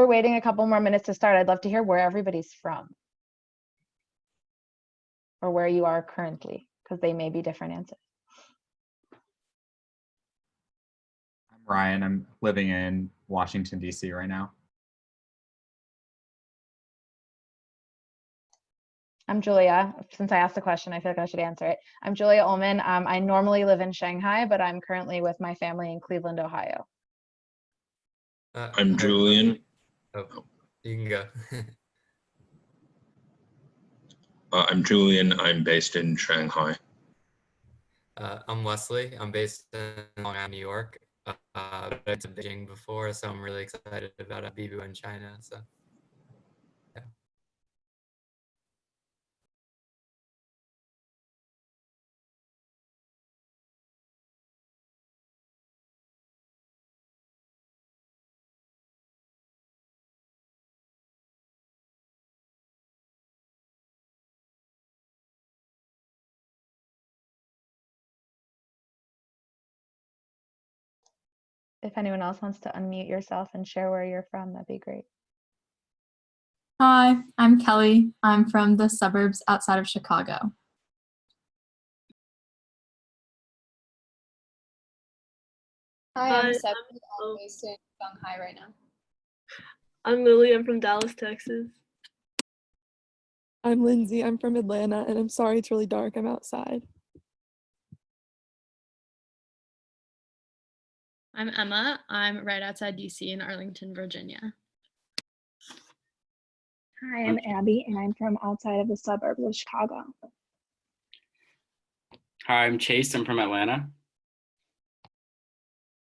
we're waiting a couple more minutes to start, I'd love to hear where everybody's from or where you are currently, because they may be different answers. I'm Ryan. I'm living in Washington, D.C. right now. I'm Julia. Since I asked the question, I feel like I should answer it. I'm Julia Ulman. I normally live in Shanghai, but I'm currently with my family in Cleveland, Ohio. I'm Julian. Oh, you can go. I'm Julian. I'm based in Shanghai. I'm Wesley. I'm based in Long Island, New York. I've been to Beijing before, so I'm really excited about BBYO in China. So, yeah. If anyone else wants to unmute yourself and share where you're from, that'd be great. Hi, I'm Kelly. I'm from the suburbs outside of Chicago. Hi, I'm Stephanie. I'm based in Shanghai right now. I'm Lily. I'm from Dallas, Texas. I'm Lindsay. I'm from Atlanta, and I'm sorry it's really dark. I'm outside. I'm Emma. I'm right outside DC in Arlington, Virginia. Hi, I'm Abby, and I'm from outside of the suburbs of Chicago. Hi, I'm Chase. I'm from Atlanta.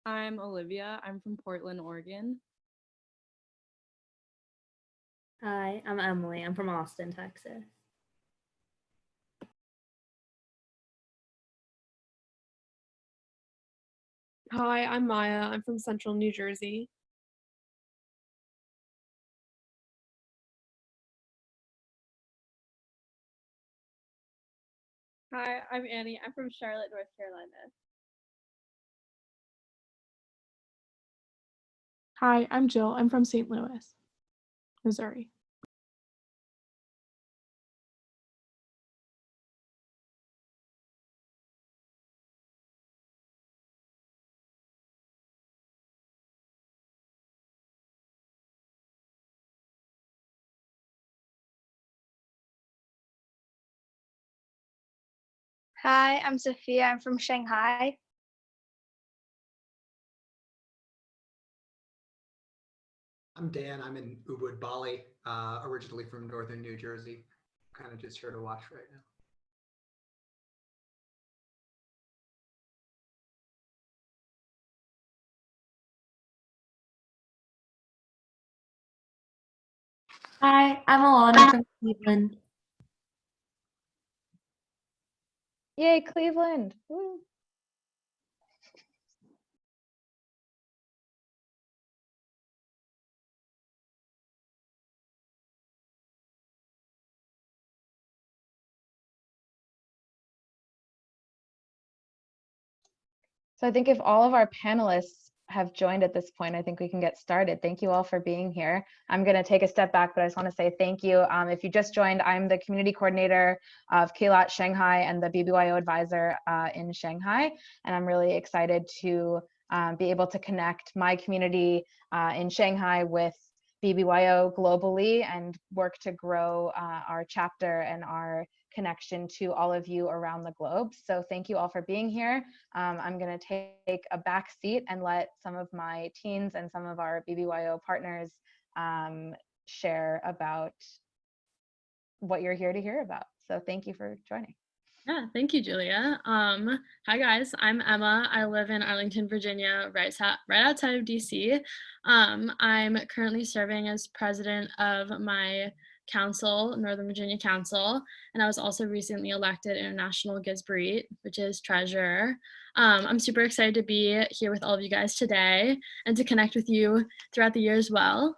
I'm Olivia. I'm from Portland, Oregon. Hi, I'm Emily. I'm from Austin, Texas. Hi, I'm Maya. I'm from Central New Jersey. Hi, I'm Annie. I'm from Charlotte, North Carolina. Hi, I'm Jill. I'm from St. Louis, Missouri. Hi, I'm Sophia. I'm from Shanghai. I'm Dan. I'm in Ubud, Bali, originally from northern New Jersey. Kind of just here to watch right now. Hi, I'm Alana from Cleveland. Yay, Cleveland. Woo. So I think if all of our panelists have joined at this point, I think we can get started. Thank you all for being here. I'm going to take a step back, but I just want to say thank you. If you just joined, I'm the community coordinator of KLOT Shanghai and the BBYO advisor in Shanghai. And I'm really excited to be able to connect my community in Shanghai with BBYO globally and work to grow our chapter and our connection to all of you around the globe. So thank you all for being here. I'm going to take a back seat and let some of my teens and some of our BBYO partners share about what you're here to hear about. So thank you for joining. Yeah, thank you, Julia. Hi guys, I'm Emma. I live in Arlington, Virginia, right outside of DC. I'm currently serving as president of my council, Northern Virginia Council, and I was also recently elected International Gizbarit, which is treasurer. I'm super excited to be here with all of you guys today and to connect with you throughout the year as well.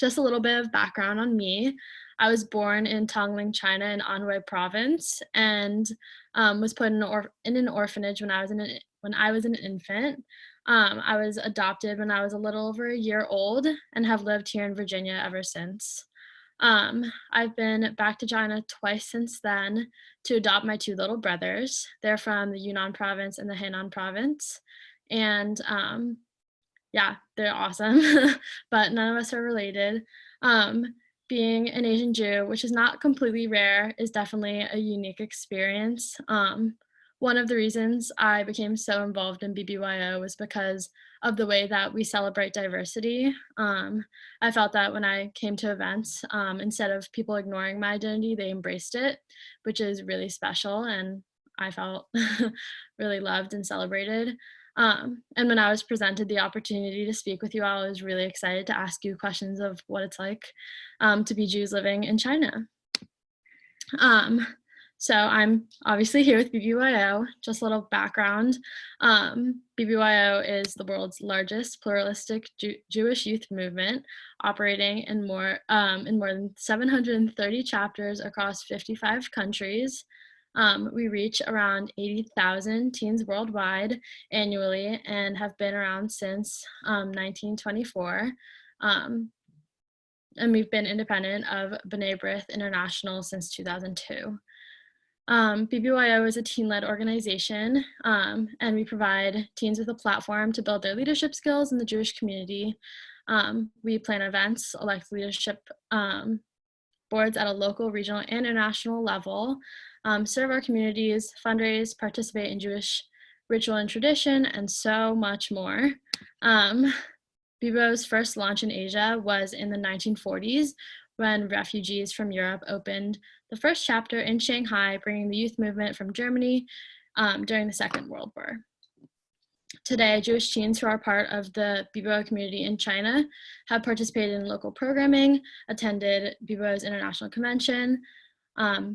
Just a little bit of background on me. I was born in Tongling, China in Anhui province and was put in an orphanage when I was an infant. I was adopted when I was a little over a year old and have lived here in Virginia ever since. I've been back to China twice since then to adopt my two little brothers. They're from the Yunnan province and the Henan province. And yeah, they're awesome, but none of us are related. Being an Asian Jew, which is not completely rare, is definitely a unique experience. One of the reasons I became so involved in BBYO was because of the way that we celebrate diversity. I felt that when I came to events, instead of people ignoring my identity, they embraced it, which is really special, and I felt really loved and celebrated. And when I was presented the opportunity to speak with you all, I was really excited to ask you questions of what it's like to be Jews living in China. So I'm obviously here with BBYO. Just a little background. BBYO is the world's largest pluralistic Jewish youth movement, operating in more than 730 chapters across 55 countries. We reach around 80,000 teens worldwide annually and have been around since 1924. And we've been independent of B'nai B'rith International since 2002. BBYO is a teen-led organization, and we provide teens with a platform to build their leadership skills in the Jewish community. We plan events, elect leadership boards at a local, regional, and international level, serve our communities, fundraise, participate in Jewish ritual and tradition, and so much more. BBYO's first launch in Asia was in the 1940s when refugees from Europe opened the first chapter in Shanghai, bringing the youth movement from Germany during the Second World War. Today, Jewish teens who are part of the BBYO community in China have participated in local programming, attended BBYO's International Convention,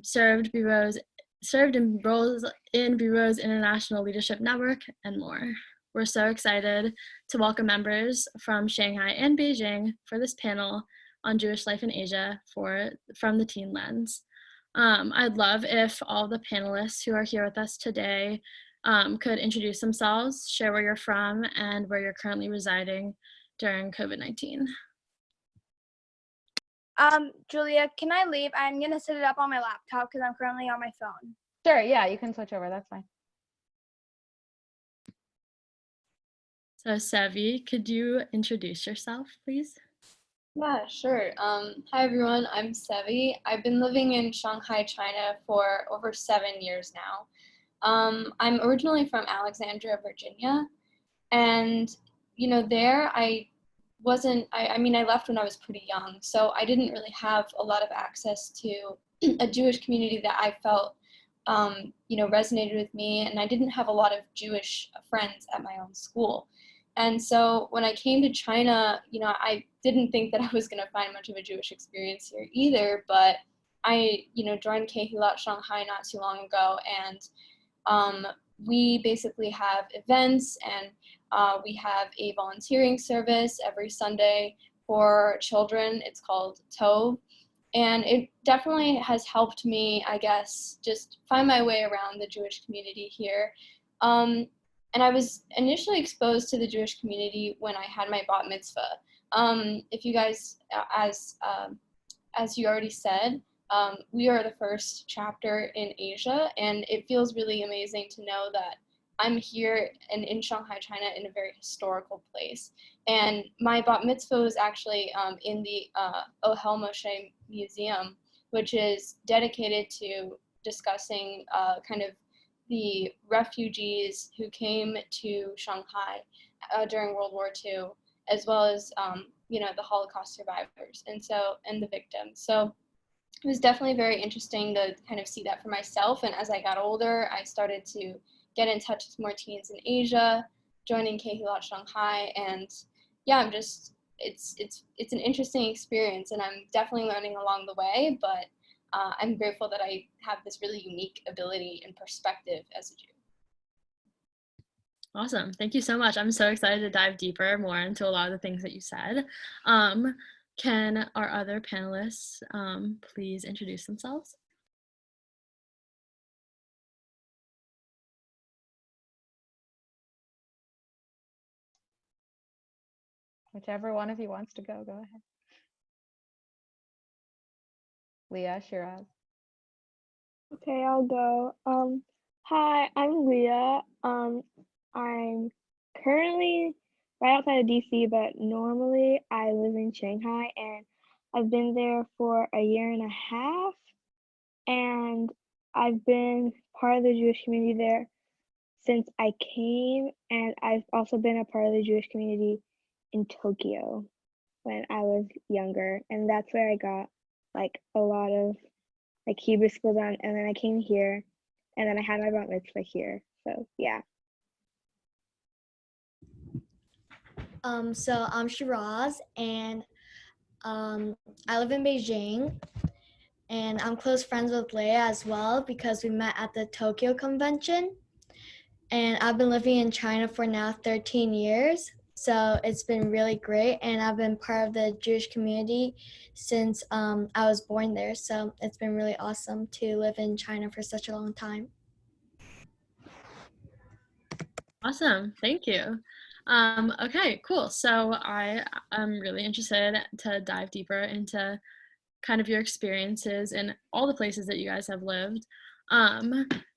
served in roles in BBYO's International Leadership Network, and more. We're so excited to welcome members from Shanghai and Beijing for this panel on Jewish life in Asia from the teen lens. I'd love if all the panelists who are here with us today could introduce themselves, share where you're from, and where you're currently residing during COVID-19. Julia, can I leave? I'm gonna set it up on my laptop because I'm currently on my phone. Sure, yeah, you can switch over, that's fine. So Sevi, could you introduce yourself, please? Yeah, sure. Hi everyone, I'm Sevi. I've been living in Shanghai, China for over 7 years now. I'm originally from Alexandria, Virginia, and there I left when I was pretty young, so I didn't really have a lot of access to a Jewish community that I felt resonated with me, and I didn't have a lot of Jewish friends at my own school. And so when I came to China, I didn't think that I was going to find much of a Jewish experience here either, but I, joined Kehilat Shanghai not too long ago, and we basically have events, and we have a volunteering service every Sunday for children. It's called Tov, and it definitely has helped me, I guess, just find my way around the Jewish community here. And I was initially exposed to the Jewish community when I had my bat mitzvah. If you guys, as you already said, we are the first chapter in Asia, and it feels really amazing to know that I'm here in Shanghai, China, in a very historical place. And my bat mitzvah was actually in the Ohel Moshe Museum, which is dedicated to discussing kind of the refugees who came to Shanghai during World War II, as well as the Holocaust survivors and the victims. So it was definitely very interesting to kind of see that for myself. And as I got older, I started to get in touch with more teens in Asia, joining Kehilat Shanghai, and yeah, it's an interesting experience, and I'm definitely learning along the way, but I'm grateful that I have this really unique ability and perspective as a Jew. Awesome, thank you so much. I'm so excited to dive deeper more into a lot of the things that you said. Can our other panelists please introduce themselves? Whichever one of you wants to go, go ahead. Leah, Shiraz. Okay, I'll go. Hi, I'm Leah. I'm currently right outside of DC, but normally I live in Shanghai, and I've been there for a year and a half, and I've been part of the Jewish community there since I came, and I've also been a part of the Jewish community in Tokyo when I was younger, and that's where I got like a lot of like Hebrew school done, and then I came here, and then I had my bat mitzvah here. So yeah. So I'm Shiraz, and I live in Beijing, and I'm close friends with Leah as well because we met at the Tokyo convention. And I've been living in China for now 13 years. So it's been really great. And I've been part of the Jewish community since I was born there. So it's been really awesome to live in China for such a long time. Awesome. Thank you. Okay, cool. So I am really interested to dive deeper into kind of your experiences in all the places that you guys have lived.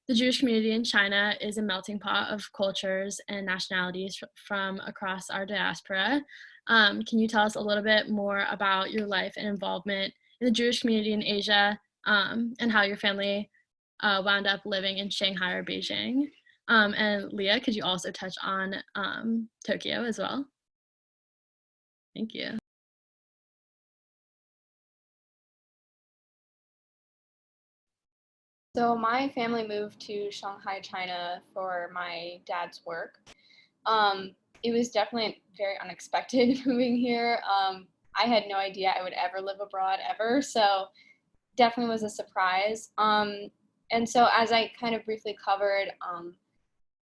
The Jewish community in China is a melting pot of cultures and nationalities from across our diaspora. Can you tell us a little bit more about your life and involvement in the Jewish community in Asia, and how your family wound up living in Shanghai or Beijing? And Leah, could you also touch on Tokyo as well? Thank you. So my family moved to Shanghai, China for my dad's work. It was definitely very unexpected moving here. I had no idea I would ever live abroad ever, so definitely was a surprise. And so as I kind of briefly covered,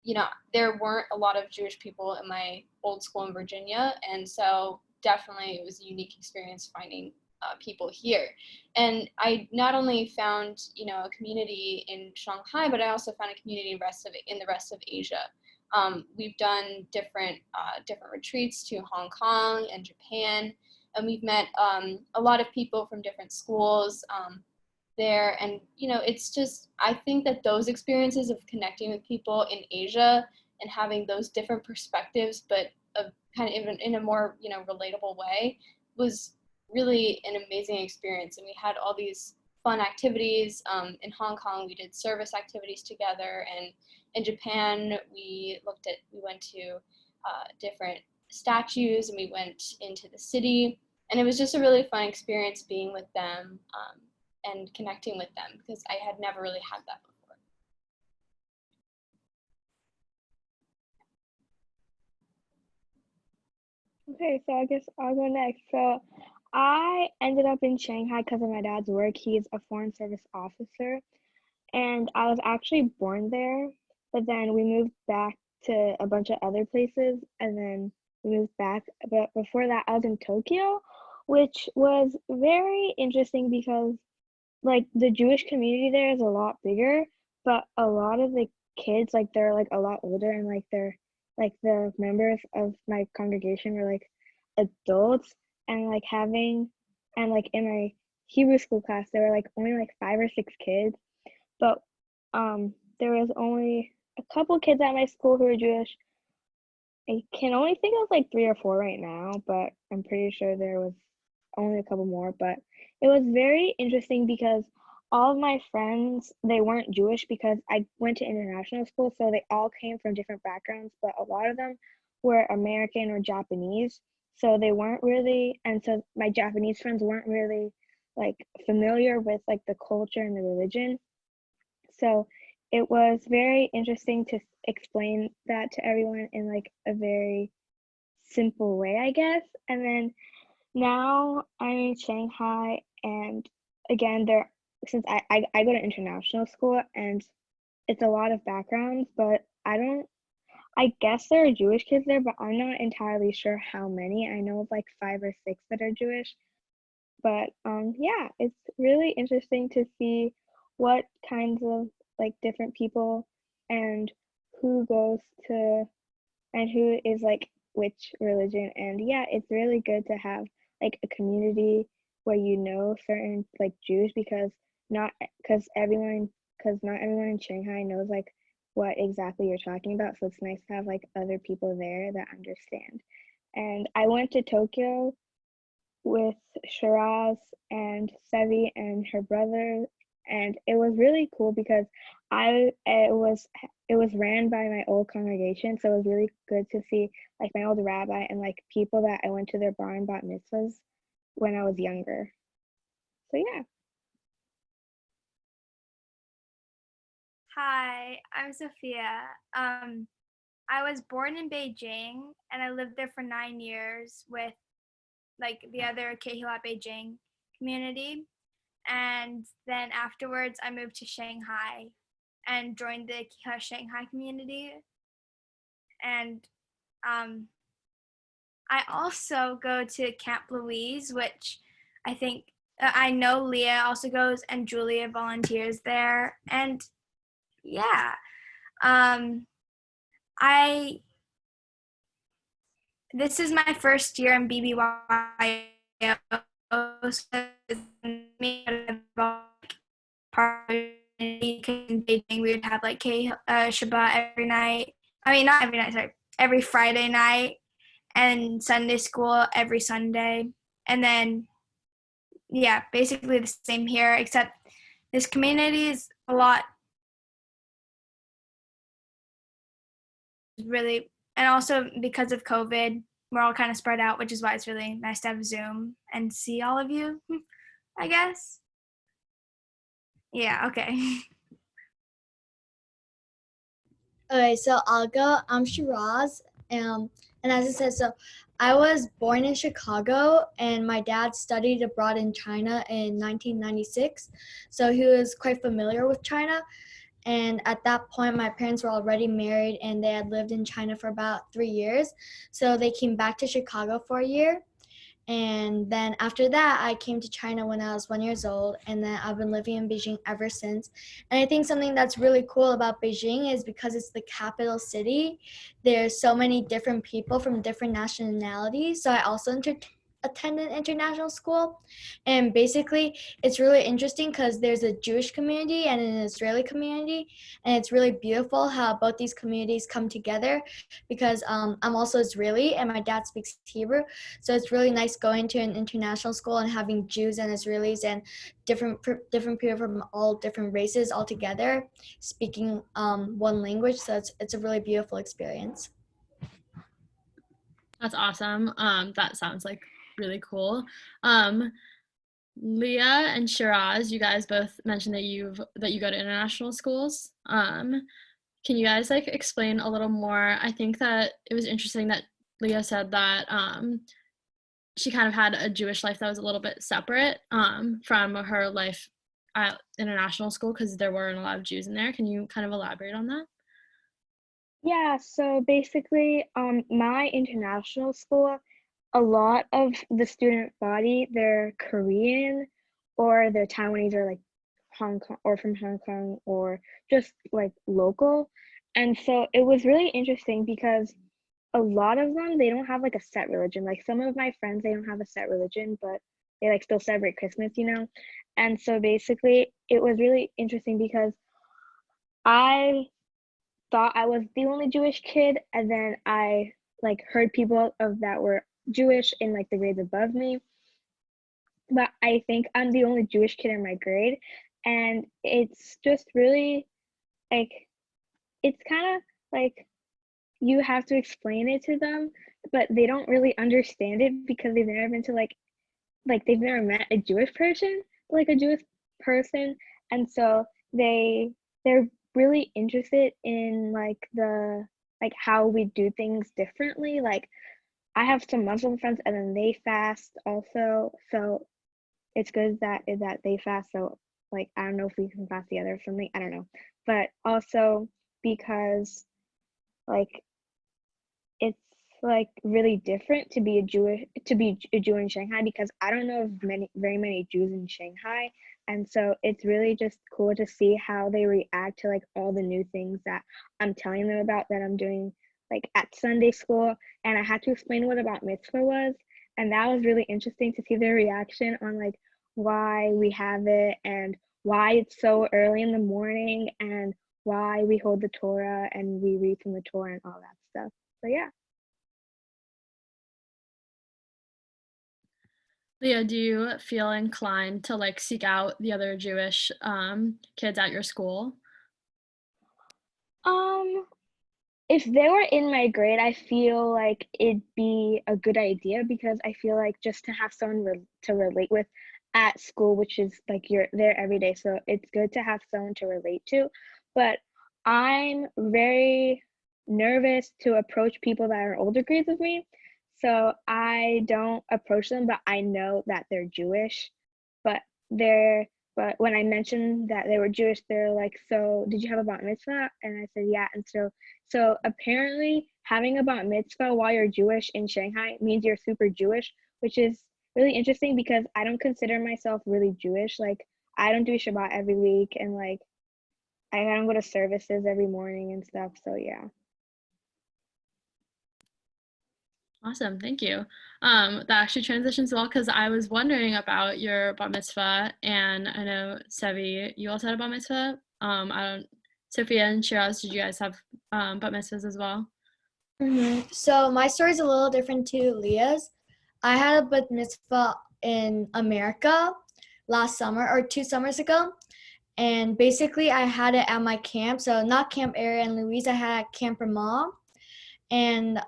you know, there weren't a lot of Jewish people in my old school in Virginia, and so definitely it was a unique experience finding people here. And I not only found, you know, a community in Shanghai, but I also found a community in the rest of Asia. We've done different retreats to Hong Kong and Japan, and we've met a lot of people from different schools there. And you know, it's just, I think that those experiences of connecting with people in Asia and having those different perspectives, but of kind of even in a more, you know, relatable way, was really an amazing experience. And we had all these fun activities. In Hong Kong, we did service activities together, and in Japan, we went to different statues, and we went into the city, and it was just a really fun experience being with them and connecting with them, because I had never really had that before. Okay, so I guess I'll go next. So I ended up in Shanghai because of my dad's work. He's a foreign service officer, and I was actually born there, but then we moved back to a bunch of other places, and then we moved back. But before that, I was in Tokyo, which was very interesting because like the Jewish community there is a lot bigger, but a lot of the kids, like they're like a lot older, and like they're like the members of my congregation were like adults, and like and like in my Hebrew school class there were like only like 5 or 6 kids, but there was only a couple kids at my school who were Jewish. I can only think of like 3 or 4 right now, but I'm pretty sure there was only a couple more. But it was very interesting because all of my friends, they weren't Jewish because I went to international school, so they all came from different backgrounds, but a lot of them were American or Japanese, so they weren't really, and so my Japanese friends weren't really like familiar with like the culture and the religion. So it was very interesting to explain that to everyone in like a very simple way, I guess. And then now I'm in Shanghai, and again, since I go to international school, and it's a lot of backgrounds, but I guess there are Jewish kids there, but I'm not entirely sure how many. I know of like 5 or 6 that are Jewish. But yeah, it's really interesting to see what kinds of like different people and who goes to and who is like which religion. And yeah, it's really good to have like a community where you know certain like Jews not not everyone in Shanghai knows like what exactly you're talking about. So it's nice to have like other people there that understand. And I went to Tokyo with Shiraz and Sevi and her brother, and it was really cool because it was ran by my old congregation, so it was really good to see like my old rabbi and like people that I went to their bar and bat mitzvahs when I was younger. So yeah. Hi, I'm Sophia. I was born in Beijing and I lived there for 9 years with like the other Kehila Beijing community. And then afterwards, I moved to Shanghai and joined the Kehila Shanghai community. And I also go to Camp Louise, which I think I know Leah also goes and Julia volunteers there. And yeah, this is my first year in BBYO. So in Beijing, we would have like Shabbat every night. I mean, not every night, sorry, every Friday night, and Sunday school every Sunday. And then, yeah, basically the same here, except this community is a lot really, and also because of COVID, we're all kind of spread out, which is why it's really nice to have Zoom and see all of you, I guess. Yeah, okay. Okay, so I'll go. I'm Shiraz, and as I said, so I was born in Chicago, and my dad studied abroad in China in 1996, so he was quite familiar with China. And at that point, my parents were already married, and they had lived in China for about 3 years, so they came back to Chicago for a year. And then after that, I came to China when I was 1 year old, and then I've been living in Beijing ever since. And I think something that's really cool about Beijing is because it's the capital city, there's so many different people from different nationalities. So I also attended international school, and basically it's really interesting because there's a Jewish community and an Israeli community, and it's really beautiful how both these communities come together because I'm also Israeli and my dad speaks Hebrew, so it's really nice going to an international school and having Jews and Israelis and different people from all different races all together speaking one language. So it's a really beautiful experience. That's awesome. That sounds like really cool. Leah and Shiraz, you guys both mentioned that you go to international schools. Can you guys like explain a little more? I think that it was interesting that Leah said that she kind of had a Jewish life that was a little bit separate from her life at international school because there weren't a lot of Jews in there. Can you kind of elaborate on that? Yeah, so basically, my international school, a lot of the student body, they're Korean or they're Taiwanese or like Hong Kong or from Hong Kong or just like local. And so it was really interesting because a lot of them, they don't have like a set religion. Like some of my friends, they don't have a set religion, but they like still celebrate Christmas, you know? And so basically it was really interesting because I thought I was the only Jewish kid, and then I like heard people of that were Jewish in like the grades above me, but I think I'm the only Jewish kid in my grade, and it's just really like it's kind of like you have to explain it to them, but they don't really understand it because they've never been to like they've never met a Jewish person, like a Jewish person, and so they're really interested in like the like how we do things differently. Like I have some Muslim friends and then they fast also, so it's good that they fast. So like I don't know if we can fast together or something, I don't know, but also because like it's like really different to be a Jew in Shanghai because I don't know of very many Jews in Shanghai, and so it's really just cool to see how they react to like all the new things that I'm telling them about that I'm doing like at Sunday school, and I had to explain what a bat mitzvah was, and that was really interesting to see their reaction on like why we have it and why it's so early in the morning and why we hold the Torah and we read from the Torah and all that stuff. So yeah. Leah, do you feel inclined to like seek out the other Jewish kids at your school? If they were in my grade, I feel like it'd be a good idea because I feel like just to have someone to relate with at school, which is like you're there every day, so it's good to have someone to relate to. But I'm very nervous to approach people that are older grades of me, so I don't approach them, but I know that they're Jewish. But when I mentioned that they were Jewish, they're like, "So did you have a bat mitzvah?" And I said, "Yeah." And so apparently having a bat mitzvah while you're Jewish in Shanghai means you're super Jewish, which is really interesting because I don't consider myself really Jewish. Like I don't do Shabbat every week, and like I don't go to services every morning and stuff. So yeah. Awesome, thank you. That actually transitions well because I was wondering about your bat mitzvah, and I know Sevi, you also had a bat mitzvah. Sophia and Shiraz, did you guys have bat mitzvahs as well? So my story is a little different to Leah's. I had a bat mitzvah in America last summer or 2 summers ago. And basically I had it at my camp. So not Camp Area and Louise, I had at Camp Ramah. And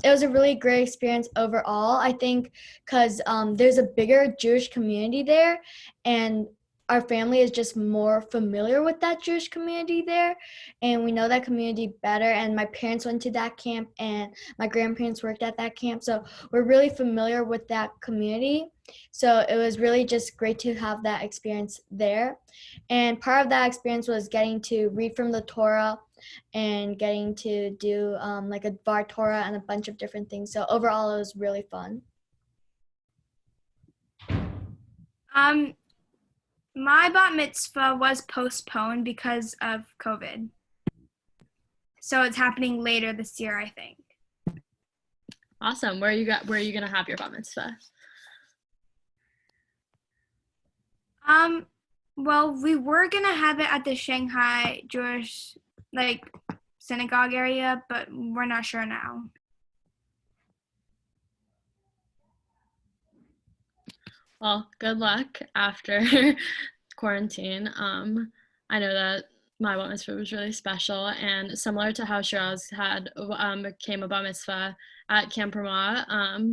it was a really great experience overall, I think, because there's a bigger Jewish community there, and our family is just more familiar with that Jewish community there, and we know that community better. And my parents went to that camp, and my grandparents worked at that camp, so we're really familiar with that community. So it was really just great to have that experience there. And part of that experience was getting to read from the Torah and getting to do like a bar Torah and a bunch of different things. So overall, it was really fun. My bat mitzvah was postponed because of COVID. So it's happening later this year, I think. Awesome. Where are you gonna have your bat mitzvah? Well, we were gonna have it at the Shanghai Jewish synagogue area, but we're not sure now. Well, good luck after quarantine. I know that my bat mitzvah was really special, and similar to how Shiraz had became a bat mitzvah at Camp Ramah.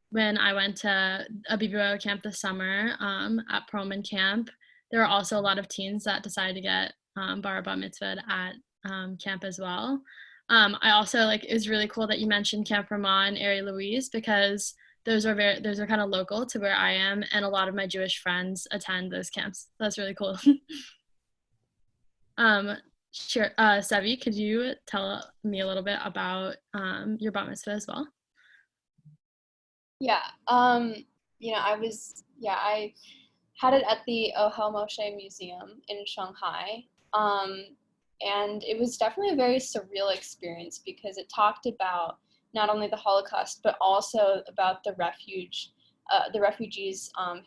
When I went to a BBYO camp this summer at Ulman camp, there were also a lot of teens that decided to get bar mitzvah at camp as well. I also it was really cool that you mentioned Camp Ramah and Ari Louise because those are kind of local to where I am, and a lot of my Jewish friends attend those camps. That's really cool. Sure, Sevi, could you tell me a little bit about your bat mitzvah as well? Yeah, I had it at the Ohel Moshe Museum in Shanghai, and it was definitely a very surreal experience because it talked about not only the Holocaust but also about the refugees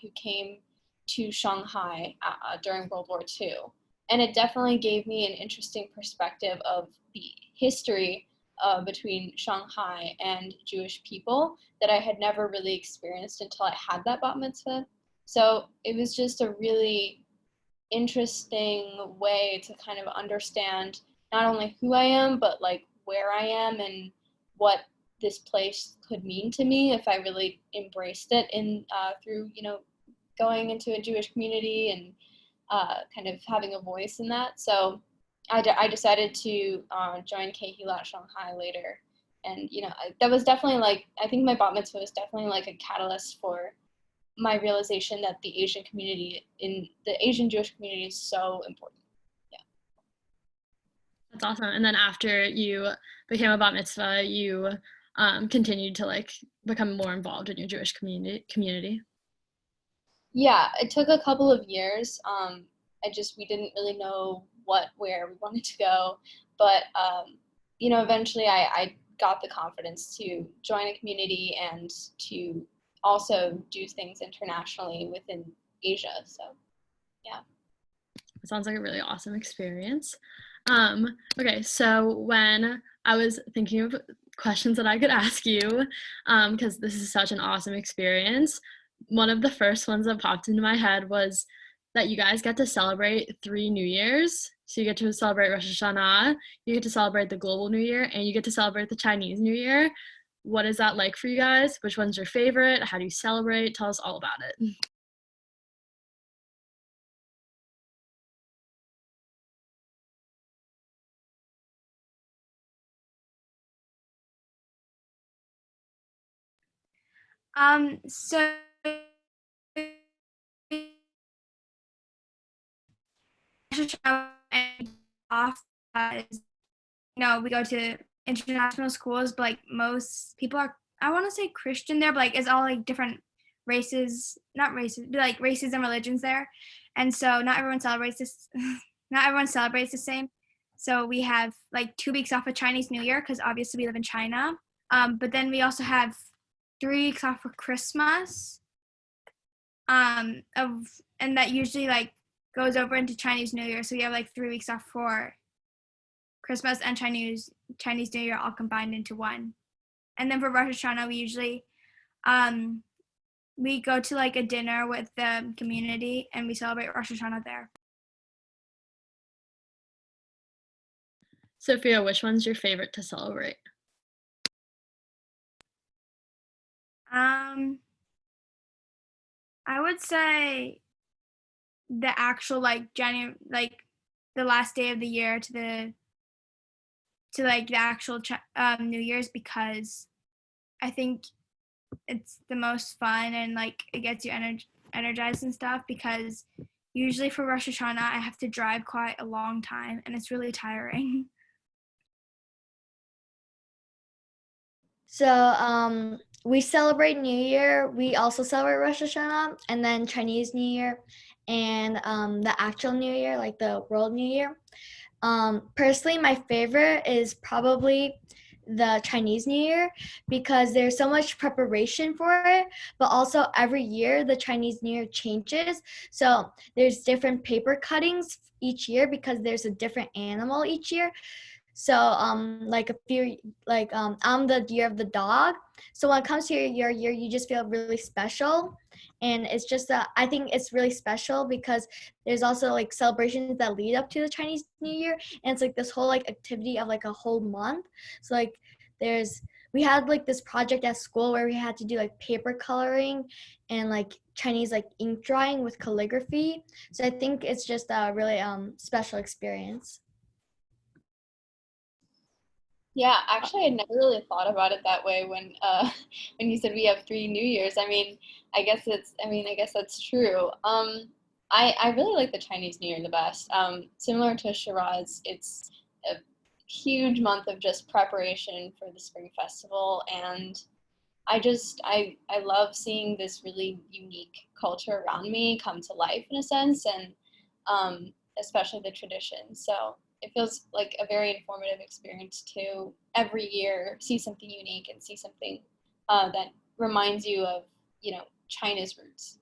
who came to Shanghai during World War II, and it definitely gave me an interesting perspective of the history between Shanghai and Jewish people that I had never really experienced until I had that bat mitzvah. So it was just a really interesting way to kind of understand not only who I am, but where I am and what this place could mean to me if I really embraced it through going into a Jewish community and kind of having a voice in that. So I decided to join Kehilat Shanghai later, and that was definitely I think my bat mitzvah was definitely a catalyst for my realization that the Asian Jewish community is so important. Yeah. That's awesome. And then after you became a bat mitzvah, you continued to become more involved in your Jewish community. Yeah, it took a couple of years. We didn't really know where we wanted to go, but eventually I got the confidence to join a community and to also do things internationally within Asia. So, yeah. It sounds like a really awesome experience. Okay, so when I was thinking of questions that I could ask you, because this is such an awesome experience, one of the first ones that popped into my head was that you guys get to celebrate 3 New Years. So you get to celebrate Rosh Hashanah, you get to celebrate the global New Year, and you get to celebrate the Chinese New Year. What is that like for you guys? Which one's your favorite? How do you celebrate? Tell us all about it. So off because we go to international schools, but like most people are, I want to say Christian there, but like it's all like different races, not races, but like races and religions there, and so not everyone celebrates this. Not everyone celebrates the same. So we have like 2 weeks off of Chinese New Year because obviously we live in China. But then we also have 3 weeks off for Christmas. And that usually like goes over into Chinese New Year. So we have like 3 weeks off for Christmas and Chinese New Year all combined into one. And then for Rosh Hashanah, we usually we go to like a dinner with the community and we celebrate Rosh Hashanah there. Sophia, which one's your favorite to celebrate? I would say the actual like January, like the last day of the year to like the actual New Year's, because I think it's the most fun and like it gets you energized and stuff, because usually for Rosh Hashanah I have to drive quite a long time and it's really tiring. So we celebrate New Year. We also celebrate Rosh Hashanah and then Chinese New Year and the actual New Year, like the World New Year. Personally, my favorite is probably the Chinese New Year because there's so much preparation for it, but also every year the Chinese New Year changes. So there's different paper cuttings each year because there's a different animal each year. So like I'm the year of the dog. So when it comes to your year, you just feel really special. And it's just I think it's really special because there's also like celebrations that lead up to the Chinese New Year. And it's like this whole like activity of like a whole month. So like we had like this project at school where we had to do like paper coloring and like Chinese like ink drawing with calligraphy. So I think it's just a really special experience. Yeah, actually, I never really thought about it that way when you said we have 3 New Years. I guess that's true. I really like the Chinese New Year the best. Similar to Shiraz, it's a huge month of just preparation for the Spring Festival, and I love seeing this really unique culture around me come to life in a sense, and especially the tradition. So it feels like a very informative experience to every year see something unique and see something that reminds you of, China's roots.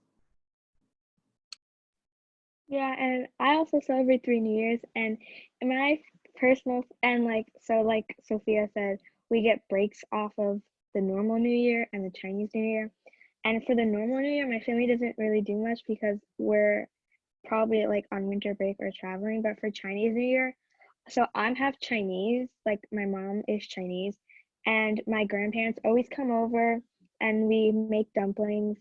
Yeah, and I also celebrate 3 New Years, and in my personal, and like Sophia said, we get breaks off of the normal New Year and the Chinese New Year. And for the normal New Year, my family doesn't really do much because we're probably like on winter break or traveling. But for Chinese New Year, so I'm half Chinese, like my mom is Chinese, and my grandparents always come over and we make dumplings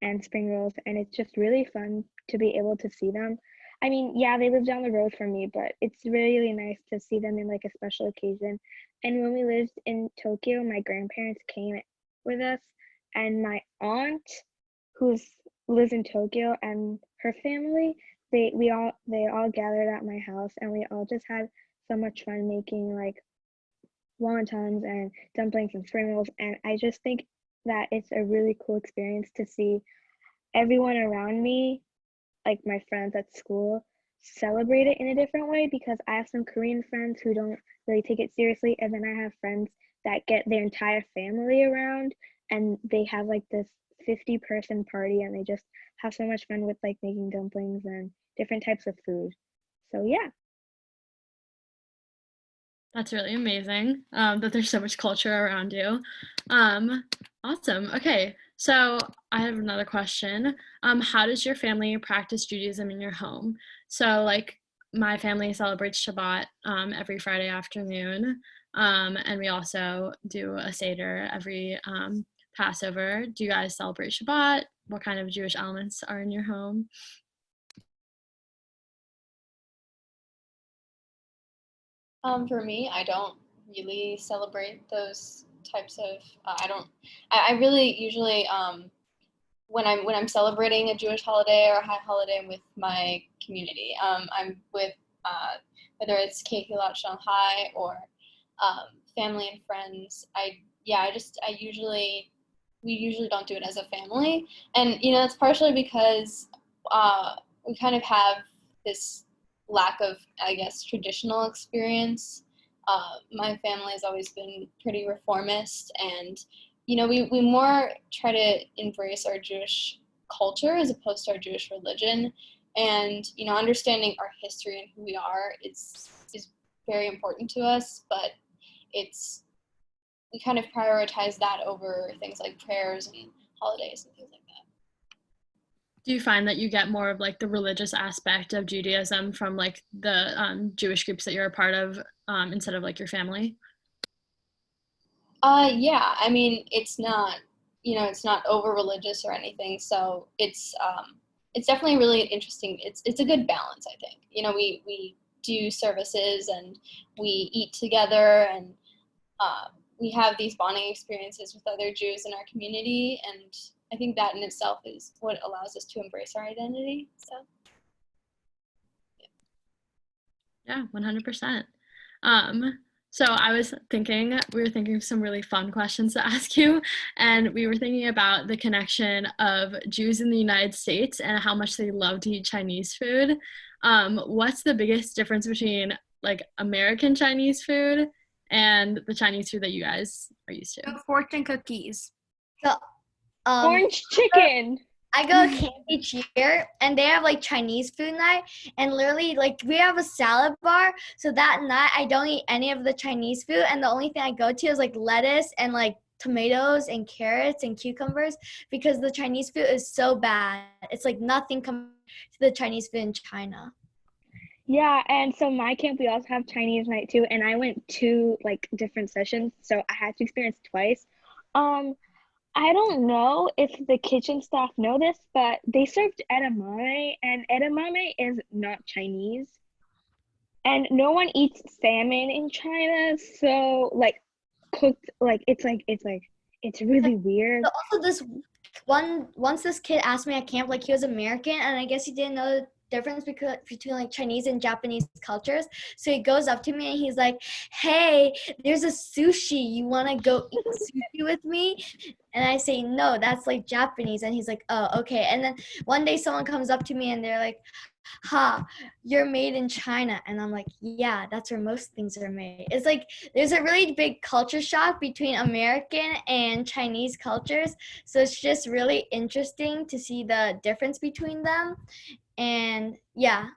and spring rolls, and it's just really fun to be able to see them. I mean, yeah, they live down the road from me, but it's really nice to see them in like a special occasion. And when we lived in Tokyo, my grandparents came with us, and my aunt, who's lives in Tokyo, and her family, they all gathered at my house, and we all just had so much fun making like wontons and dumplings and spring rolls. And I just think that it's a really cool experience to see everyone around me, like my friends at school, celebrate it in a different way, because I have some Korean friends who don't really take it seriously, and then I have friends that get their entire family around and they have like this 50-person party and they just have so much fun with like making dumplings and different types of food. So yeah. That's really amazing that there's so much culture around you. Awesome. Okay, so I have another question. How does your family practice Judaism in your home? So like my family celebrates Shabbat every Friday afternoon, and we also do a Seder every Passover. Do you guys celebrate Shabbat? What kind of Jewish elements are in your home? For me, I don't really celebrate those types of. I really usually when I'm celebrating a Jewish holiday or a high holiday, I'm with my community. I'm with whether it's Kehilat Shanghai or family and friends. We usually don't do it as a family, and it's partially because we kind of have this lack of, I guess, traditional experience. My family has always been pretty reformist, and we more try to embrace our Jewish culture as opposed to our Jewish religion. And understanding our history and who we are is very important to us, but we kind of prioritize that over things like prayers and holidays and things like that. Do you find that you get more of like the religious aspect of Judaism from like the Jewish groups that you're a part of instead of like your family? Yeah, I mean, it's not over religious or anything, so it's definitely really interesting. It's a good balance, I think. We do services and we eat together, and we have these bonding experiences with other Jews in our community, and I think that in itself is what allows us to embrace our identity. So Yeah, 100%. So we were thinking of some really fun questions to ask you, and we were thinking about the connection of Jews in the United States and how much they love to eat Chinese food. What's the biggest difference between like American Chinese food and the Chinese food that you guys are used to? Fortune cookies. So, orange chicken. I go to camp each year, and they have like Chinese food night, and literally like we have a salad bar. So that night I don't eat any of the Chinese food, and the only thing I go to is like lettuce and like tomatoes and carrots and cucumbers, because the Chinese food is so bad. It's like nothing compared to the Chinese food in China. Yeah, and so my camp, we also have Chinese night too, and I went to like different sessions, so I had to experience twice. I don't know if the kitchen staff know this, but they served edamame, and edamame is not Chinese. And no one eats salmon in China, so like cooked, like it's really weird. So also once this kid asked me at camp, like he was American, and I guess he didn't know the difference between like Chinese and Japanese cultures. So he goes up to me and he's like, "Hey, there's a sushi. You want to go eat sushi with me?" And I say, "No, that's like Japanese." And he's like, "Oh, okay." And then one day someone comes up to me and they're like, "Ha, you're made in China." And I'm like, "Yeah, that's where most things are made." It's like there's a really big culture shock between American and Chinese cultures. So it's just really interesting to see the difference between them. And yeah.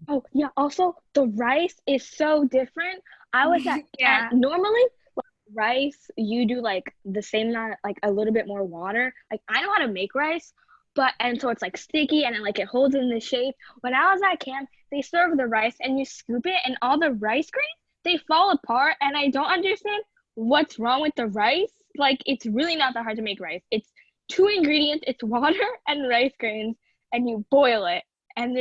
Oh yeah, also the rice is so different. I was at Yeah. normally rice, you do like the same amount, like a little bit more water. Like I know how to make rice, and so it's like sticky and it holds in the shape. When I was at camp, they serve the rice and you scoop it, and all the rice grains, they fall apart, and I don't understand what's wrong with the rice. Like it's really not that hard to make rice. It's 2 ingredients, it's water and rice grains, and you boil it, and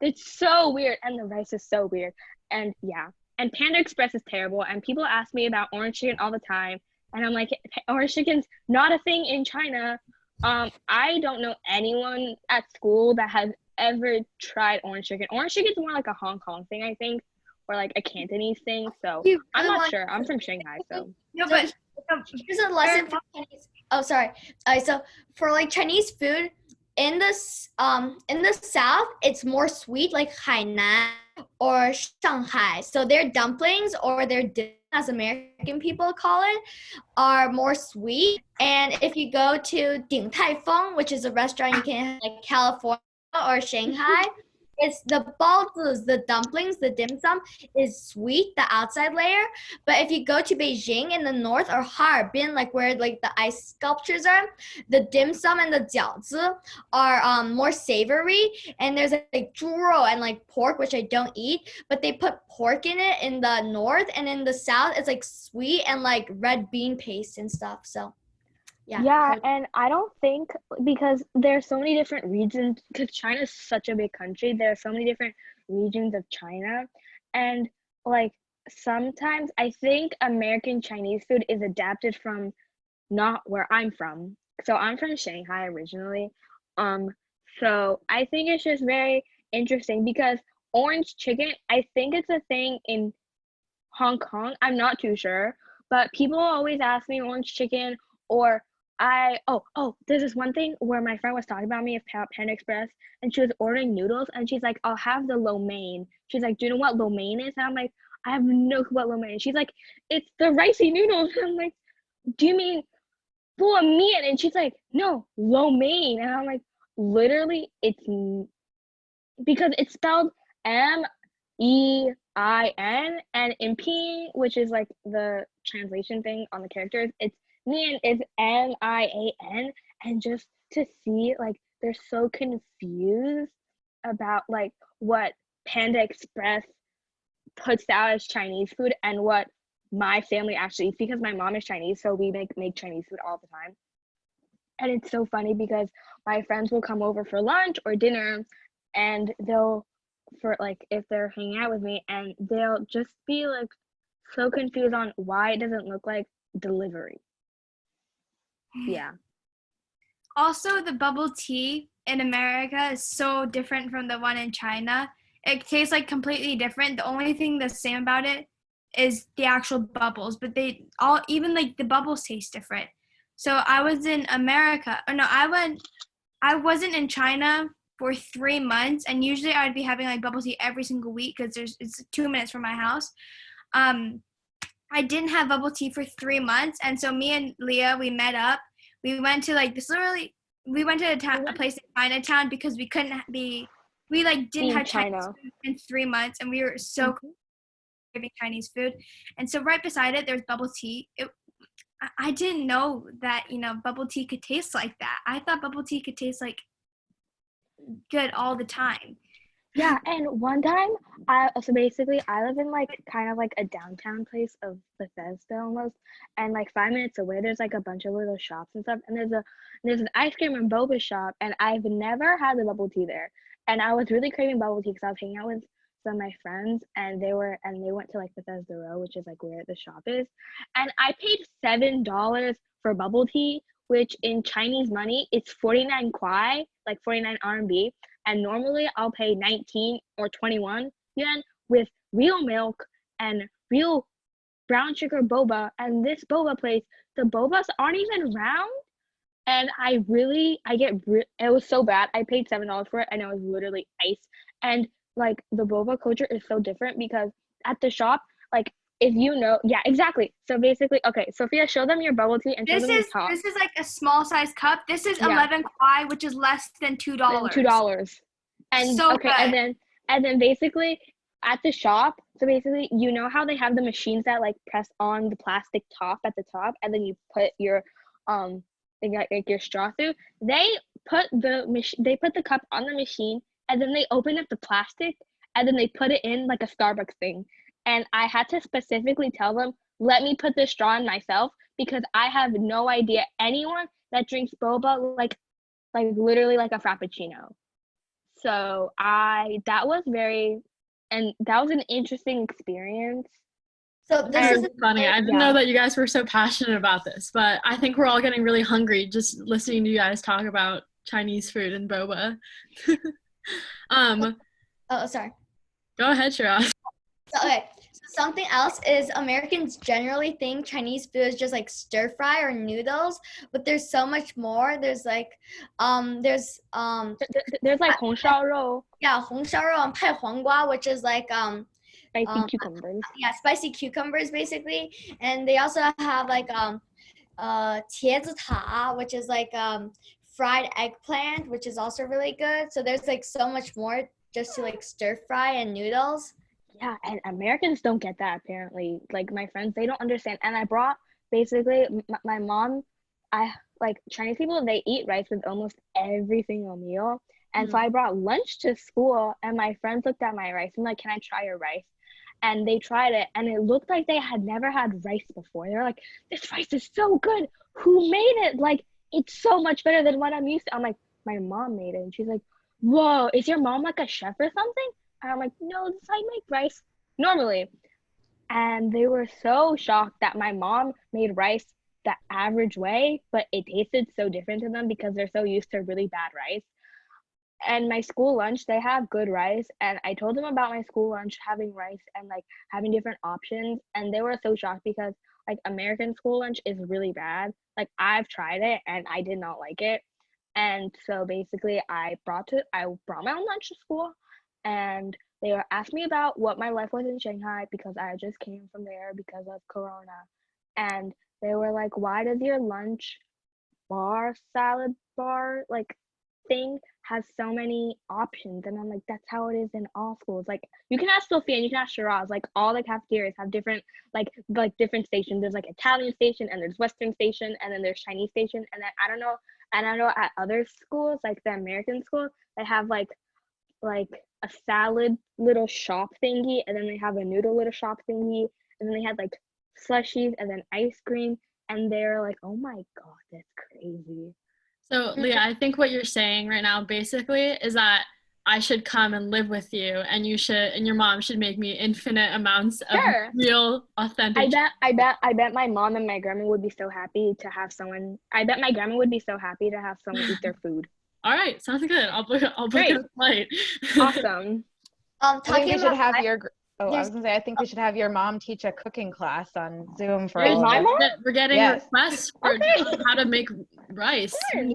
it's so weird, and the rice is so weird. And yeah. And Panda Express is terrible, and people ask me about orange chicken all the time, and I'm like, orange chicken's not a thing in China. I don't know anyone at school that has ever tried orange chicken. Orange chicken's more like a Hong Kong thing, I think, or like a Cantonese thing, so I'm not sure. I'm from Shanghai, so. No, but here's a lesson for Chinese. Oh, sorry. So for like Chinese food, in the south, it's more sweet, like Hainan or Shanghai. So their dumplings or their dim, as American people call it, are more sweet. And if you go to Ding Tai Feng, which is a restaurant you can have like California or Shanghai, it's the balls, the dumplings, the dim sum is sweet, the outside layer. But if you go to Beijing in the north or Harbin, like where like the ice sculptures are, the dim sum and the jiaozi are more savory. And there's like zhuoro and like pork, which I don't eat, but they put pork in it in the north, and in the south it's like sweet and like red bean paste and stuff. So Yeah, and I don't think, because there are so many different regions, because China is such a big country, there are so many different regions of China, and like sometimes I think American Chinese food is adapted from not where I'm from. So I'm from Shanghai originally. So I think it's just very interesting because orange chicken, I think it's a thing in Hong Kong. I'm not too sure, but people always ask me orange chicken, or there's this one thing where my friend was talking about me of Panda Express, and she was ordering noodles, and she's like, I'll have the lo mein. She's like, do you know what lo mein is? And I'm like, I have no clue what lo mein is. She's like, it's the ricey noodles. And I'm like, do you mean full of meat? And she's like, no, lo mein. And I'm like, literally, it's because it's spelled MEIN, and in Pinyin, which is like the translation thing on the characters, it's Mian is MIAN, and just to see like they're so confused about like what Panda Express puts out as Chinese food and what my family actually eats, because my mom is Chinese, so we make Chinese food all the time. And it's so funny because my friends will come over for lunch or dinner, and they'll, for like if they're hanging out with me, and they'll just be like so confused on why it doesn't look like delivery. Yeah. Also, the bubble tea in America is so different from the one in China. It tastes like completely different. The only thing that's the same about it is the actual bubbles, but they all, even like the bubbles taste different. So I was in America, or no, I wasn't in China for 3 months, and usually I'd be having like bubble tea every single week because it's 2 minutes from my house. I didn't have bubble tea for 3 months, and so me and Leah, we met up. We went to like we went to a place in Chinatown because we didn't have Chinese food in 3 months, and we were so craving Chinese food. And so right beside it, there's bubble tea. I didn't know that, bubble tea could taste like that. I thought bubble tea could taste like good all the time. Yeah, and one time, I live in like kind of like a downtown place of Bethesda almost, and like 5 minutes away there's like a bunch of little shops and stuff, and there's an ice cream and boba shop, and I've never had the bubble tea there, and I was really craving bubble tea because I was hanging out with some of my friends, and they went to like Bethesda Row, which is like where the shop is, and I paid $7 for bubble tea, which in Chinese money it's 49 kwai, like 49 RMB. And normally I'll pay 19 or 21 yuan with real milk and real brown sugar boba. And this boba place, the bobas aren't even round. And it was so bad. I paid $7 for it, and it was literally ice. And like the boba culture is so different because at the shop, like if yeah, exactly. So basically, okay, Sophia, show them your bubble tea and show them the top. This is like a small size cup. This is 11 kwai, which is less than $2. $2. And so okay, good. and then basically at the shop, so basically how they have the machines that like press on the plastic top at the top, and then you put your your straw through. They put the cup on the machine, and then they open up the plastic, and then they put it in like a Starbucks thing. And I had to specifically tell them, let me put the straw in myself, because I have no idea anyone that drinks boba like literally like a frappuccino. So that was an interesting experience. So this is funny. I didn't know that you guys were so passionate about this, but I think we're all getting really hungry just listening to you guys talk about Chinese food and boba. Oh, sorry. Go ahead, Shiraz. Okay, so something else is Americans generally think Chinese food is just like stir fry or noodles, but there's so much more. There's like there's like 红烧肉. Yeah, 红烧肉 and 拍黄瓜, which is like spicy cucumbers. Yeah, spicy cucumbers basically. And they also have like 茄子塔, which is like fried eggplant, which is also really good. So there's like so much more just to like stir fry and noodles. Yeah, and Americans don't get that apparently. Like my friends, they don't understand. And I brought basically my mom, Chinese people, they eat rice with almost every single meal. And so I brought lunch to school, and my friends looked at my rice and like, can I try your rice? And they tried it, and it looked like they had never had rice before. They're like, this rice is so good. Who made it? Like, it's so much better than what I'm used to. I'm like, my mom made it. And she's like, whoa, is your mom like a chef or something? And I'm like, no, this I make rice normally. And they were so shocked that my mom made rice the average way, but it tasted so different to them because they're so used to really bad rice. And my school lunch, they have good rice. And I told them about my school lunch having rice and like having different options. And they were so shocked because like American school lunch is really bad. Like I've tried it and I did not like it. And so basically I brought my own lunch to school, and they asked me about what my life was in Shanghai because I just came from there because of Corona. And they were like, why does your lunch salad bar like thing has so many options? And I'm like, that's how it is in all schools. Like you can ask Sophia and you can ask Shiraz, like all the cafeterias have different like different stations. There's like Italian station, and there's Western station, and then there's Chinese station. And then I don't know at other schools, like the American school, they have like a salad little shop thingy, and then they have a noodle little shop thingy, and then they had like slushies and then ice cream, and they're like, oh my god, that's crazy. So Leah, I think what you're saying right now basically is that I should come and live with you, and your mom should make me infinite amounts of real, authentic. I bet my mom and my grandma would be so happy to have someone. I bet my grandma would be so happy to have someone eat their food. All right, sounds good. I'll book a flight. Awesome. I think we should have I think we should have your mom teach a cooking class on Zoom for all of us. We're getting requests for how to make rice.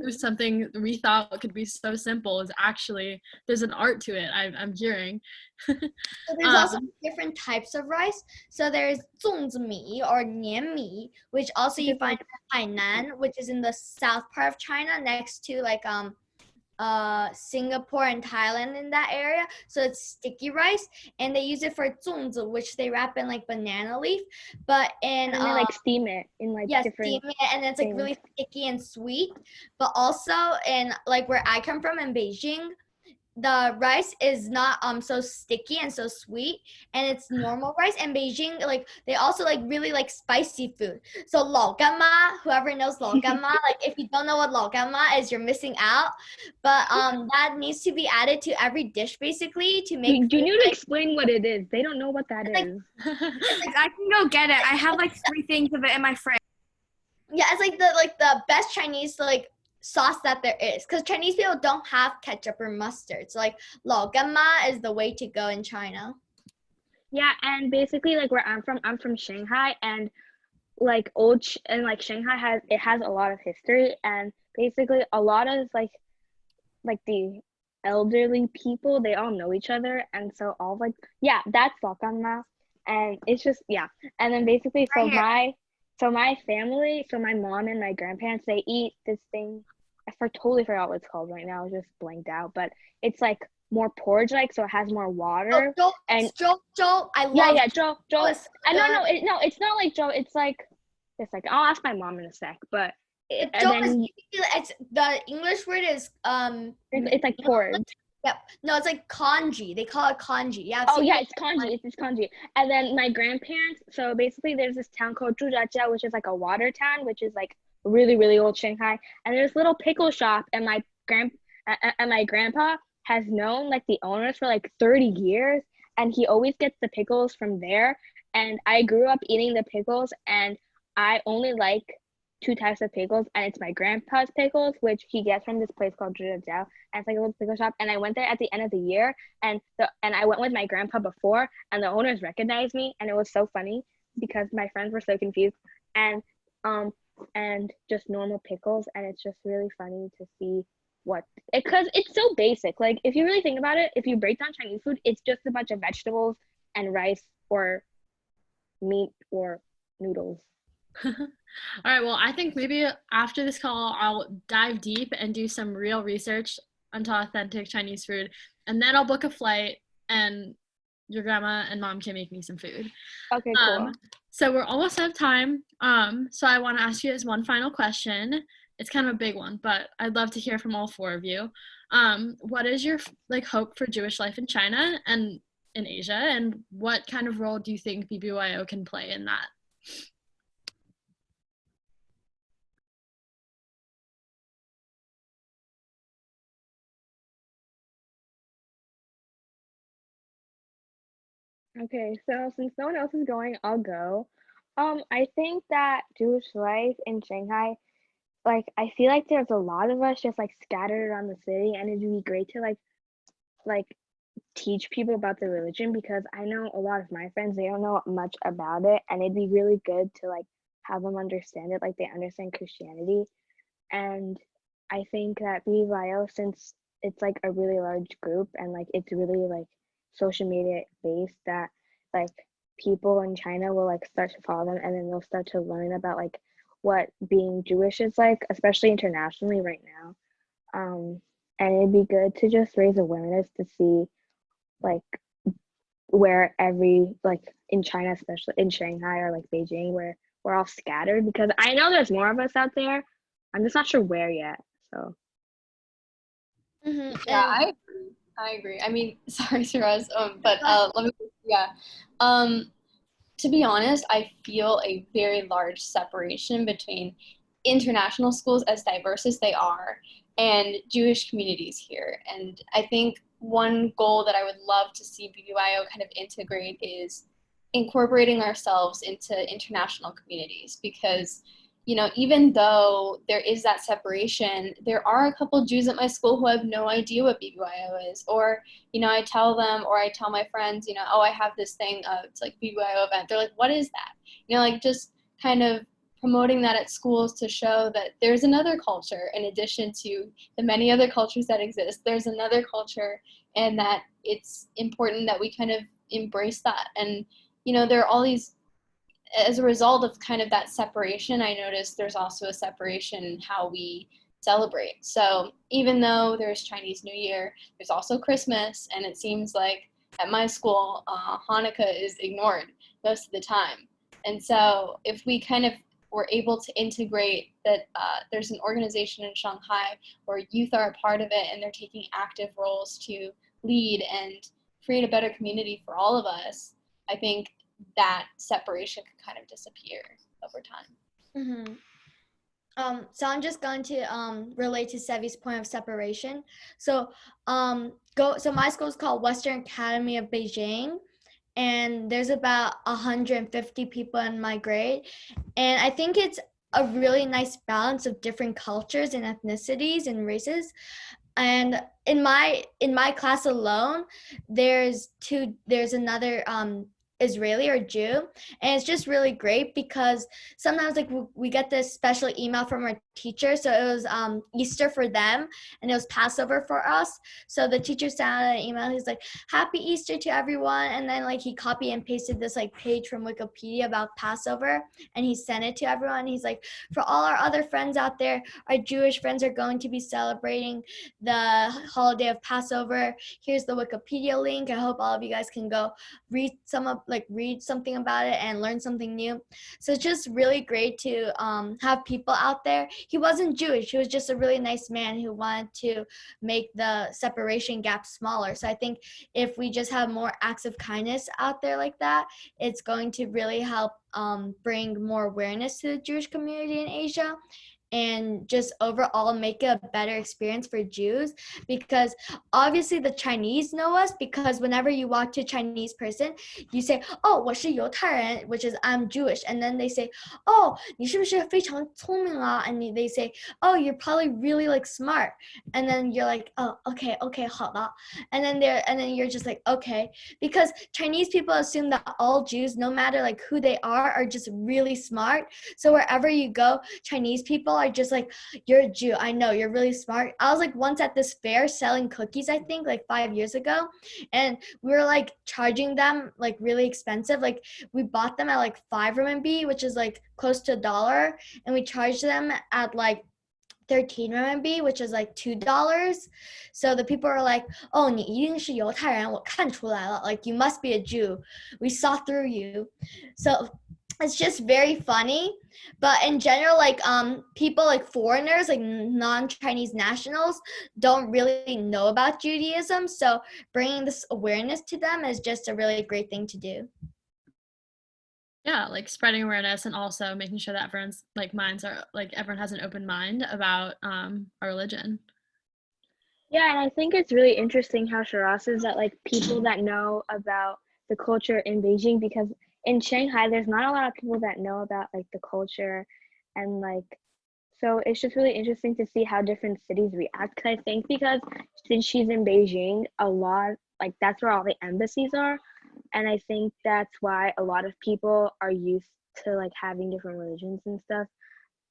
Something we thought could be so simple is actually there's an art to it. I'm hearing. So there's also different types of rice. So there's 粽子米 or 黏米, which also you find in Hainan, which is in the south part of China, next to like Singapore and Thailand in that area. So it's sticky rice, and they use it for 粽子, which they wrap in like banana leaf. But in and they like steam it in like different steam it, and it's like really sticky and sweet. But also in like where I come from in Beijing, the rice is not so sticky and so sweet, and it's normal rice. And Beijing, like they also like really like spicy food. So 老干妈, whoever knows 老干妈, like if you don't know what 老干妈is, you're missing out. But that needs to be added to every dish basically to make. You need to explain what it is. They don't know what that is. I can go get it. I have like 3 things of it in my fridge. Yeah, it's like the best Chinese like sauce that there is, because Chinese people don't have ketchup or mustard. So like 老干妈 is the way to go in China. Yeah, and basically like where I'm from Shanghai, and like Shanghai has a lot of history, and basically a lot of like the elderly people, they all know each other, and so all like that's 老干妈, and it's just and then basically my family, so my mom and my grandparents, they eat this thing. Totally forgot what it's called right now. I was just blanked out, but it's like more porridge like, so it has more water. And zhou. I love zhou. No, it's not like zhou. It's like I'll ask my mom in a sec, but it's the English word is it's like porridge. Yep. No, it's like congee. They call it congee. Yeah. It's congee. It's congee. And then my grandparents. So basically, there's this town called Zhujiajia, which is like a water town, which is like really, really old Shanghai. And there's a little pickle shop, and my grandpa has known like the owners for like 30 years, and he always gets the pickles from there. And I grew up eating the pickles, and I only like two types of pickles, and it's my grandpa's pickles, which he gets from this place called Zhijiao, and it's like a little pickle shop. And I went there at the end of the year, and I went with my grandpa before, and the owners recognized me, and it was so funny because my friends were so confused, and just normal pickles, and it's just really funny to see because it's so basic. Like, if you really think about it, if you break down Chinese food, it's just a bunch of vegetables and rice or meat or noodles. All right, well, I think maybe after this call, I'll dive deep and do some real research onto authentic Chinese food, and then I'll book a flight, and your grandma and mom can make me some food. Okay, cool. So we're almost out of time. So I want to ask you this one final question. It's kind of a big one, but I'd love to hear from all four of you. What is your hope for Jewish life in China and in Asia, and what kind of role do you think BBYO can play in that? Okay, so since no one else is going, I'll go. I think that Jewish life in Shanghai, like, I feel like there's a lot of us just like scattered around the city, and it'd be great to like teach people about the religion, because I know a lot of my friends, they don't know much about it, and it'd be really good to like have them understand it like they understand Christianity. And I think that BBYO, since it's like a really large group and like it's really like social media based, that like people in China will like start to follow them, and then they'll start to learn about like what being Jewish is like, especially internationally right now. And it'd be good to just raise awareness to see like where like in China, especially in Shanghai or like Beijing, where we're all scattered, because I know there's more of us out there. I'm just not sure where yet. So Yeah, I agree. I mean, sorry, Shiraz, but let me, to be honest, I feel a very large separation between international schools, as diverse as they are, and Jewish communities here. And I think one goal that I would love to see BBYO kind of integrate is incorporating ourselves into international communities, because even though there is that separation, there are a couple Jews at my school who have no idea what BBYO is. Or, I tell them, or I tell my friends, oh, I have this thing, it's like BBYO event. They're like, what is that? Like just kind of promoting that at schools to show that there's another culture in addition to the many other cultures that exist. There's another culture, and that it's important that we kind of embrace that. And, there are all these, as a result of kind of that separation, I noticed there's also a separation in how we celebrate. So even though there's Chinese New Year, there's also Christmas, and it seems like at my school, Hanukkah is ignored most of the time. And so if we kind of were able to integrate that, there's an organization in Shanghai where youth are a part of it, and they're taking active roles to lead and create a better community for all of us, I think that separation could kind of disappear over time. So I'm just going to relate to Sevi's point of separation. So my school is called Western Academy of Beijing, and there's about 150 people in my grade, and I think it's a really nice balance of different cultures and ethnicities and races. And in my class alone, there's another Israeli or Jew, and it's just really great because sometimes like we get this special email from our teacher. So it was Easter for them, and it was Passover for us. So the teacher sent out an email. He's like, "Happy Easter to everyone," and then like he copied and pasted this like page from Wikipedia about Passover, and he sent it to everyone. He's like, "For all our other friends out there, our Jewish friends are going to be celebrating the holiday of Passover. Here's the Wikipedia link. I hope all of you guys can go read something about it and learn something new." So it's just really great to have people out there. He wasn't Jewish. He was just a really nice man who wanted to make the separation gap smaller. So I think if we just have more acts of kindness out there like that, it's going to really help bring more awareness to the Jewish community in Asia. and just overall make it a better experience for Jews, because obviously the Chinese know us, because whenever you walk to a Chinese person, you say, oh, 我是犹太人, which is I'm Jewish, and then they say, oh, 你是不是非常聪明啊? And they say, oh, you're probably really like smart, and then you're like, oh, okay, 好的, and then you're just like, okay, because Chinese people assume that all Jews, no matter like who they are just really smart. So wherever you go, Chinese people are just like, you're a Jew, I know, you're really smart. I was like once at this fair selling cookies, I think like 5 years ago, and we were like charging them like really expensive. Like we bought them at like 5 RMB, which is like close to $1, and we charged them at like 13 RMB, which is like $2. So the people are like, oh, 你一定是犹太人，我看出来了, like you must be a Jew, we saw through you. So it's just very funny. But in general, like people like foreigners, like non-Chinese nationals, don't really know about Judaism, so bringing this awareness to them is just a really great thing to do. Yeah, like spreading awareness and also making sure that everyone's like minds are like everyone has an open mind about our religion. Yeah, and I think it's really interesting how Shiraz says that like people that know about the culture in Beijing, because in Shanghai there's not a lot of people that know about like the culture, and like so it's just really interesting to see how different cities react. Cause I think because since she's in Beijing, a lot like that's where all the embassies are. And I think that's why a lot of people are used to like having different religions and stuff.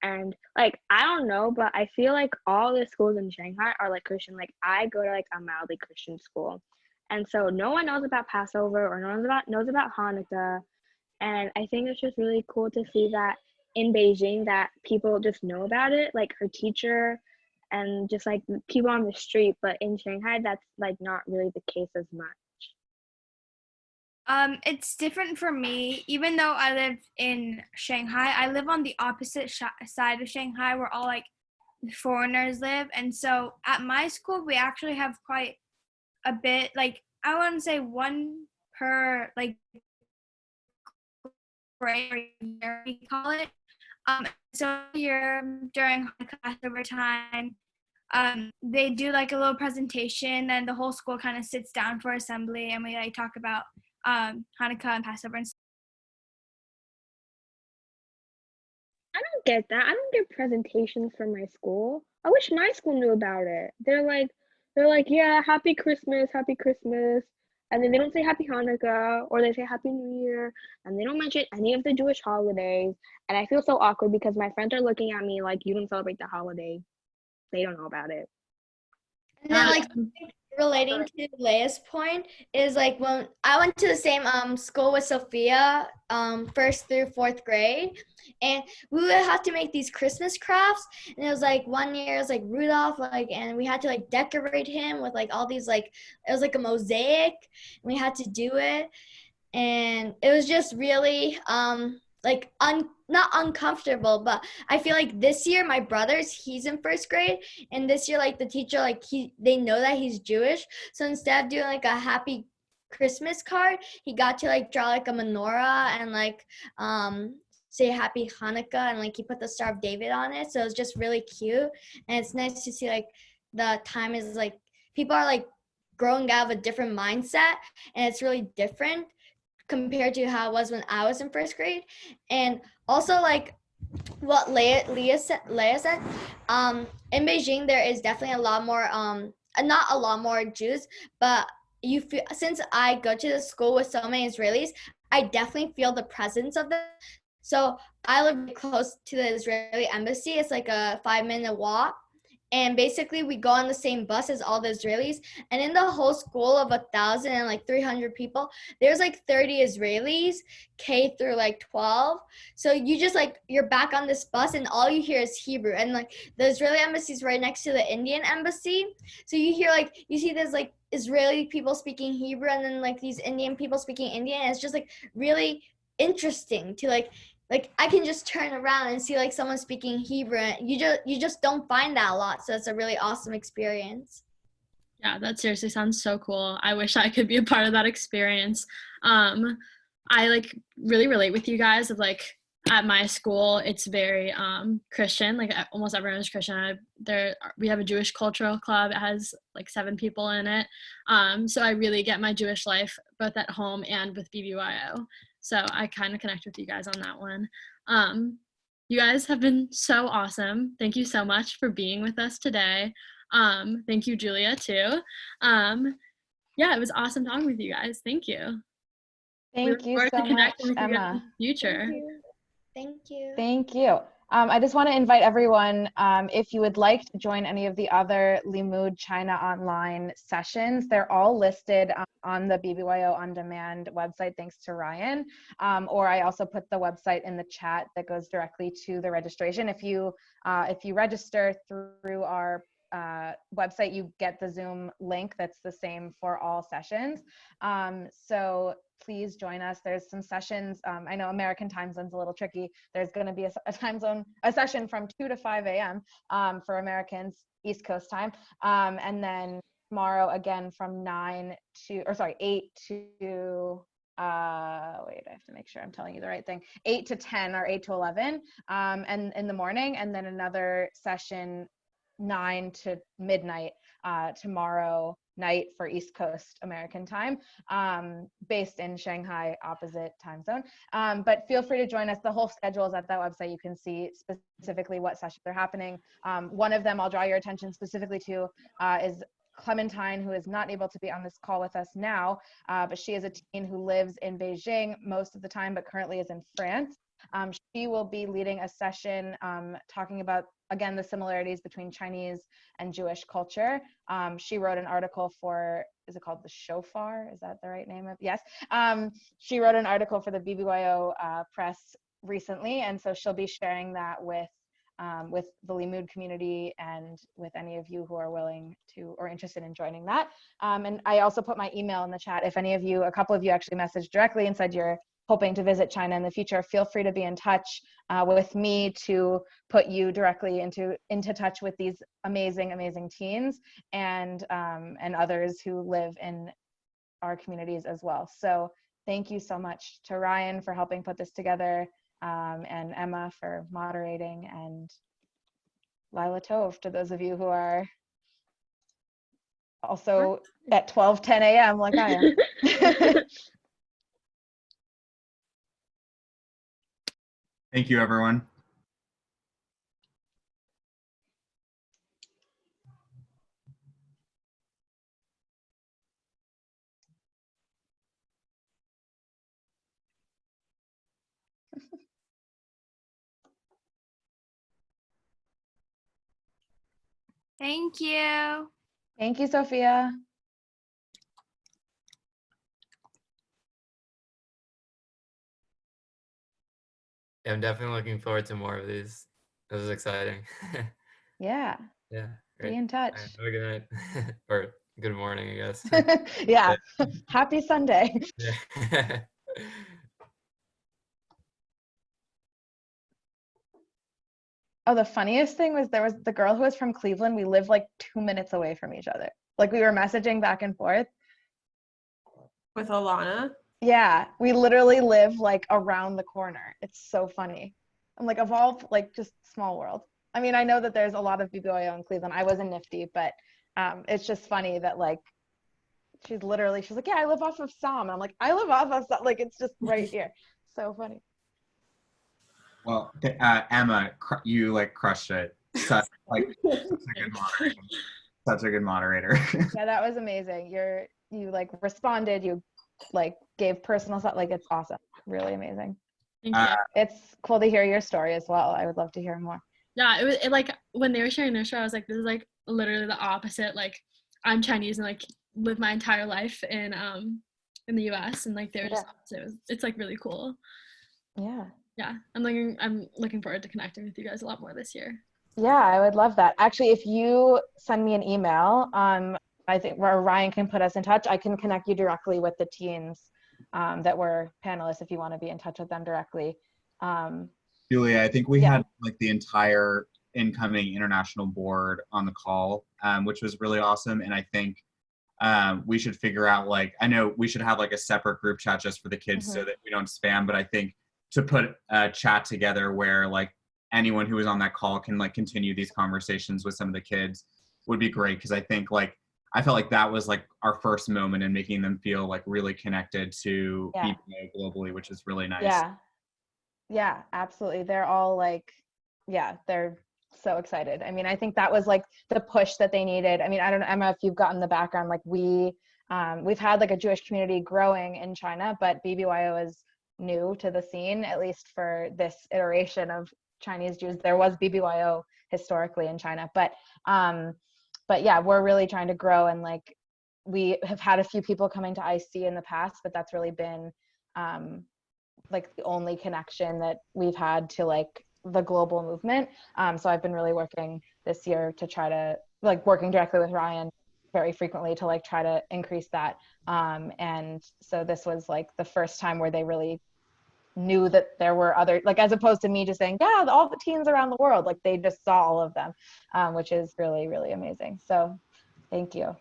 And like, I don't know, but I feel like all the schools in Shanghai are like Christian. Like I go to like a mildly Christian school. And so no one knows about Passover or no one knows about Hanukkah. And I think it's just really cool to see that in Beijing that people just know about it, like her teacher and just like people on the street. But in Shanghai, that's like not really the case as much. It's different for me. Even though I live in Shanghai, I live on the opposite side of Shanghai where all like foreigners live. And so at my school, we actually have quite a bit, like I wouldn't say one per like grade or year, we call it. So here during Passover time, they do like a little presentation, and the whole school kind of sits down for assembly, and we like talk about Hanukkah and Passover and stuff. I don't get that. I don't get presentations from my school. I wish my school knew about it. They're like, yeah, happy Christmas, and then they don't say happy Hanukkah, or they say happy New Year, and they don't mention any of the Jewish holidays. And I feel so awkward because my friends are looking at me like, you don't celebrate the holiday. They don't know about it. And then like relating to Leia's point is like when I went to the same school with Sophia, 1st through 4th grade, and we would have to make these Christmas crafts, and it was like one year it was like Rudolph, like, and we had to like decorate him with like all these like, it was like a mosaic, and we had to do it, and it was just really like not uncomfortable, but I feel like this year my brother's, he's in 1st grade, and this year like the teacher, like they know that he's Jewish, so instead of doing like a happy Christmas card, he got to like draw like a menorah and like say happy Hanukkah, and like he put the Star of David on it, so it's just really cute. And it's nice to see like the time is like people are like growing out of a different mindset, and it's really different compared to how it was when I was in 1st grade. And also like what Leia said, in Beijing there is definitely a lot more not a lot more Jews, but you feel, since I go to the school with so many Israelis, I definitely feel the presence of them. So I live really close to the Israeli embassy. It's like a 5-minute walk. And basically we go on the same bus as all the Israelis. And in the whole school of 1,300 people, there's like 30 Israelis, K through like 12. So you just like, you're back on this bus and all you hear is Hebrew. And like the Israeli embassy is right next to the Indian embassy. So you hear like, you see there's like Israeli people speaking Hebrew and then like these Indian people speaking Indian. And it's just like really interesting to like I can just turn around and see like someone speaking Hebrew. You just don't find that a lot. So it's a really awesome experience. Yeah, that seriously sounds so cool. I wish I could be a part of that experience. I like really relate with you guys of like at my school, it's very Christian. Like almost everyone is Christian. We have a Jewish cultural club. It has like 7 people in it. So I really get my Jewish life both at home and with BBYO. So I kind of connect with you guys on that one. You guys have been so awesome. Thank you so much for being with us today. Thank you, Julia, too. Yeah, it was awesome talking with you guys. Thank you. Thank you so much, Emma. In the future. Thank you. Thank you. I just want to invite everyone, if you would like to join any of the other Limud China online sessions, they're all listed on the BBYO On Demand website, thanks to Ryan. Or I also put the website in the chat that goes directly to the registration. If you register through our website, you get the Zoom link that's the same for all sessions. So please join us. There's some sessions. I know American time zone's a little tricky. There's going to be a session from 2 to 5 a.m. For Americans, East Coast time. And then tomorrow again from 8 to wait, I have to make sure I'm telling you the right thing. 8 to 10 or 8 to 11 and in the morning, and then another session 9 to midnight tomorrow night for East Coast American time, based in Shanghai, opposite time zone. But feel free to join us. The whole schedule is at that website. You can see specifically what sessions are happening. One of them I'll draw your attention specifically to is Clementine, who is not able to be on this call with us now, but she is a teen who lives in Beijing most of the time, but currently is in France. She will be leading a session talking about, again, the similarities between Chinese and Jewish culture. She wrote an article for, is it called The Shofar? Is that the right name of? Yes. She wrote an article for the BBYO press recently, and so she'll be sharing that with the Limud community and with any of you who are willing to or interested in joining that. And I also put my email in the chat. If any of you, a couple of you actually messaged directly and said you're hoping to visit China in the future, feel free to be in touch with me to put you directly into touch with these amazing teens and others who live in our communities as well. So thank you so much to Ryan for helping put this together, and Emma for moderating, and Lila Tove to those of you who are also at 12:10 a.m. like I am. Thank you, everyone. Thank you. Thank you, Sophia. Yeah, I'm definitely looking forward to more of these. This is exciting. Yeah. Yeah. Be Great. in touch. All right, have a good night or good morning, I guess. Yeah. Happy Sunday. Yeah. Oh, the funniest thing was there was the girl who was from Cleveland. We lived like 2 minutes away from each other. Like we were messaging back and forth. With Alana? Yeah, we literally live like around the corner. It's so funny. I'm like, of all, like, just small world. I mean, I know that there's a lot of BBYO in Cleveland. I was in Nifty, but it's just funny that like she's like, yeah, I live off of Som. And I'm like, I live off of Som. Like, it's just right here. So funny. Well, Emma, you like crushed it. Such a good moderator. Such a good moderator. Yeah, that was amazing. You like responded. You like gave personal stuff. Like, it's awesome. Really amazing. Thank you. It's cool to hear your story as well. I would love to hear more. Yeah, it like when they were sharing their story, I was like, this is like literally the opposite. Like, I'm Chinese and like lived my entire life in the US, and like they're just opposite. It's like really cool. Yeah. Yeah, I'm looking forward to connecting with you guys a lot more this year. Yeah, I would love that. Actually, if you send me an email, I think where Ryan can put us in touch, I can connect you directly with the teens that were panelists if you want to be in touch with them directly. Julia, I think we had like the entire incoming international board on the call, which was really awesome. And I think we should figure out, like, I know we should have like a separate group chat just for the kids so that we don't spam, but I think to put a chat together where like anyone who was on that call can like continue these conversations with some of the kids would be great, because I think like I felt like that was like our first moment in making them feel like really connected to BBYO globally, which is really nice. Yeah, absolutely. They're all like, they're so excited. I mean, I think that was like the push that they needed. I mean, I don't know, Emma, if you've gotten the background, like we've had like a Jewish community growing in China, but BBYO is new to the scene, at least for this iteration of Chinese Jews. There was BBYO historically in China, but yeah, we're really trying to grow, and like we have had a few people coming to IC in the past, but that's really been like the only connection that we've had to like the global movement. So I've been really working this year to try to like working directly with Ryan very frequently to like try to increase that. And so this was like the first time where they really knew that there were other, like, as opposed to me just saying, yeah, all the teens around the world, like they just saw all of them, which is really, really amazing. So thank you.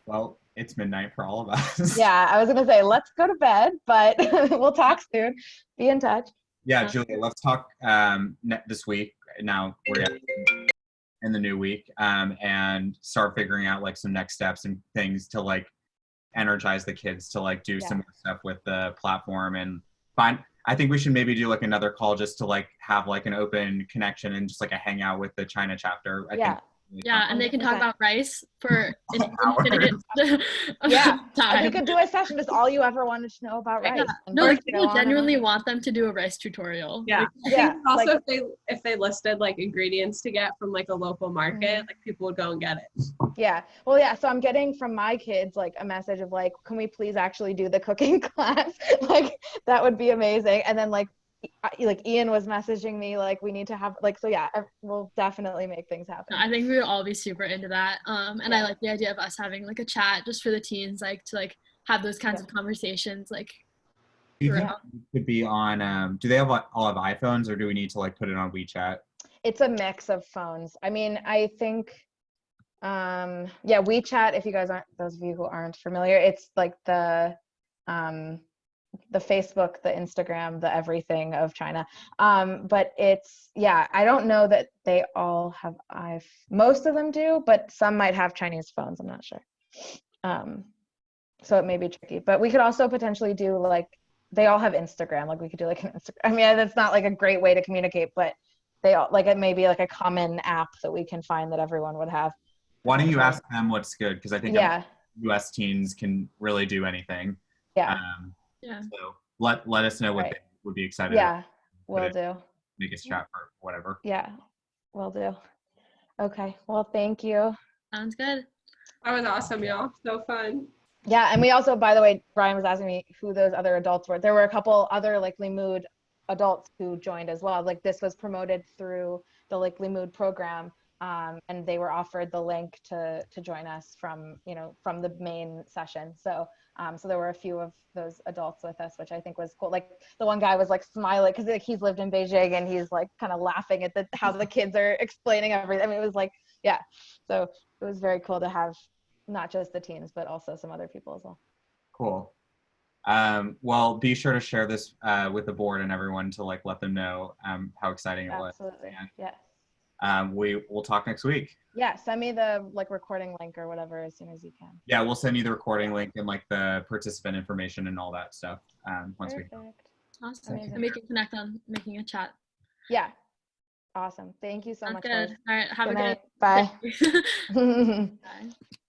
Well, it's midnight for all of us. Yeah, I was gonna say, let's go to bed, but we'll talk soon. Be in touch. Yeah, Julia, let's talk this week. Now we're in the new week, and start figuring out like some next steps and things to like energize the kids to like do some more stuff with the platform and find. I think we should maybe do like another call just to like have like an open connection and just like a hangout with the China chapter. I think. Yeah, and they can talk about rice for an infinite time. We could do a session just all you ever wanted to know about rice. No, like people genuinely want them to do a rice tutorial. Yeah, I think also if they listed like ingredients to get from like a local market, like people would go and get it. Yeah, well, yeah. So I'm getting from my kids like a message of like, can we please actually do the cooking class? Like that would be amazing. And then like Ian was messaging me like we need to have like, so yeah, we'll definitely make things happen. I think we would all be super into that, and I like the idea of us having like a chat just for the teens, like to like have those kinds of conversations. Like, do you think it could be on do they have all have iPhones, or do we need to like put it on WeChat? It's a mix of phones. I mean, I think WeChat, if you guys aren't, those of you who aren't familiar, it's like the Facebook, the Instagram, the everything of China. But it's, I don't know that they all have most of them do, but some might have Chinese phones. I'm not sure. So it may be tricky, but we could also potentially do like, they all have Instagram. Like we could do like an Instagram. I mean, that's not like a great way to communicate, but they all like, it may be like a common app that we can find that everyone would have. Why don't you ask them what's good? Because I think US teens can really do anything. So let us know what they would be excited about. Will do. Make a chat or whatever. Yeah, will do. Okay, well, thank you. Sounds good. That was awesome, y'all. So fun. Yeah, and we also, by the way, Brian was asking me who those other adults were. There were a couple other like Limud adults who joined as well. Like this was promoted through the like Limud program. And they were offered the link to join us from the main session. So so there were a few of those adults with us, which I think was cool. Like the one guy was like smiling because like, he's lived in Beijing and he's like kind of laughing at how the kids are explaining everything. I mean, it was like, so it was very cool to have not just the teens, but also some other people as well. Cool. Well, be sure to share this with the board and everyone to like let them know how exciting it was. Absolutely. Yeah. We'll talk next week. Yeah, send me the like recording link or whatever as soon as you can. Yeah, we'll send you the recording link and like the participant information and all that stuff once we can. Awesome. And we can connect on making a chat. Yeah. Awesome. Thank you so much. Good. All right. Have good a night. good Bye. Bye.